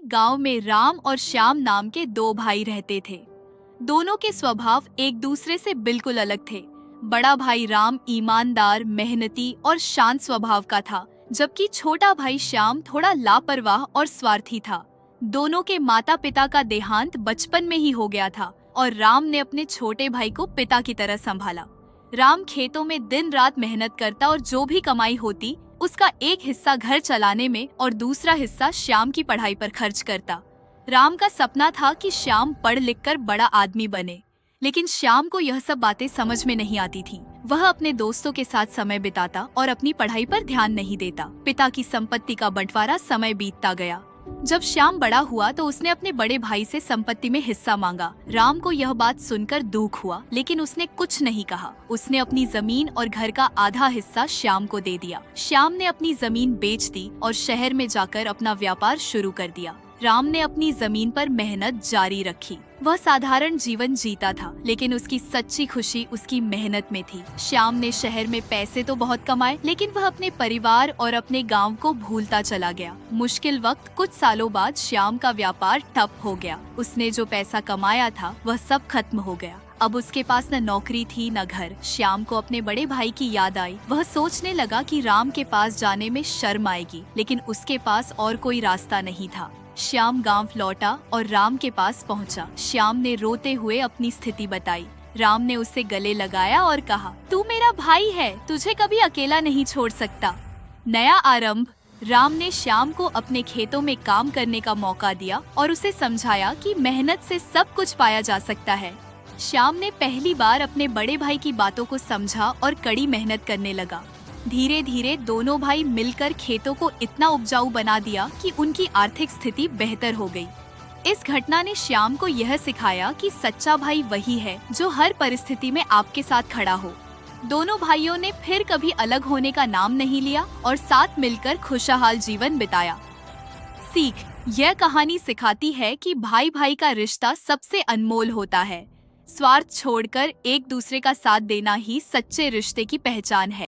गांव में राम और श्याम नाम के दो भाई रहते थे। दोनों के स्वभाव एक दूसरे से बिल्कुल अलग थे। बड़ा भाई राम ईमानदार, मेहनती और शांत स्वभाव का था, जबकि छोटा भाई श्याम थोड़ा लापरवाह और स्वार्थी था। दोनों के माता पिता का देहांत बचपन में ही हो गया था और राम ने अपने छोटे भाई को पिता की तरह संभाला। राम खेतों में दिन रात मेहनत करता और जो भी कमाई होती उसका एक हिस्सा घर चलाने में और दूसरा हिस्सा श्याम की पढ़ाई पर खर्च करता। राम का सपना था कि श्याम पढ़ लिख कर बड़ा आदमी बने, लेकिन श्याम को यह सब बातें समझ में नहीं आती थी। वह अपने दोस्तों के साथ समय बिताता और अपनी पढ़ाई पर ध्यान नहीं देता। पिता की संपत्ति का बंटवारा समय बीतता गया। जब श्याम बड़ा हुआ तो उसने अपने बड़े भाई से संपत्ति में हिस्सा मांगा। राम को यह बात सुनकर दुख हुआ, लेकिन उसने कुछ नहीं कहा। उसने अपनी जमीन और घर का आधा हिस्सा श्याम को दे दिया। श्याम ने अपनी जमीन बेच दी और शहर में जाकर अपना व्यापार शुरू कर दिया। राम ने अपनी जमीन पर मेहनत जारी रखी। वह साधारण जीवन जीता था, लेकिन उसकी सच्ची खुशी उसकी मेहनत में थी। श्याम ने शहर में पैसे तो बहुत कमाए, लेकिन वह अपने परिवार और अपने गांव को भूलता चला गया। मुश्किल वक्त कुछ सालों बाद श्याम का व्यापार ठप हो गया। उसने जो पैसा कमाया था वह सब खत्म हो गया। अब उसके पास न नौकरी थी न घर। श्याम को अपने बड़े भाई की याद आई। वह सोचने लगा कि राम के पास जाने में शर्म आएगी, लेकिन उसके पास और कोई रास्ता नहीं था। श्याम गांव लौटा और राम के पास पहुंचा। श्याम ने रोते हुए अपनी स्थिति बताई। राम ने उसे गले लगाया और कहा, तू मेरा भाई है, तुझे कभी अकेला नहीं छोड़ सकता। नया आरंभ। राम ने श्याम को अपने खेतों में काम करने का मौका दिया और उसे समझाया कि मेहनत से सब कुछ पाया जा सकता है। श्याम ने पहली बार अपने बड़े भाई की बातों को समझा और कड़ी मेहनत करने लगा। धीरे धीरे दोनों भाई मिलकर खेतों को इतना उपजाऊ बना दिया कि उनकी आर्थिक स्थिति बेहतर हो गई। इस घटना ने श्याम को यह सिखाया कि सच्चा भाई वही है जो हर परिस्थिति में आपके साथ खड़ा हो। दोनों भाइयों ने फिर कभी अलग होने का नाम नहीं लिया और साथ मिलकर खुशहाल जीवन बिताया। सीख। यह कहानी सिखाती है कि भाई भाई का रिश्ता सबसे अनमोल होता है। स्वार्थ छोड़कर एक दूसरे का साथ देना ही सच्चे रिश्ते की पहचान है।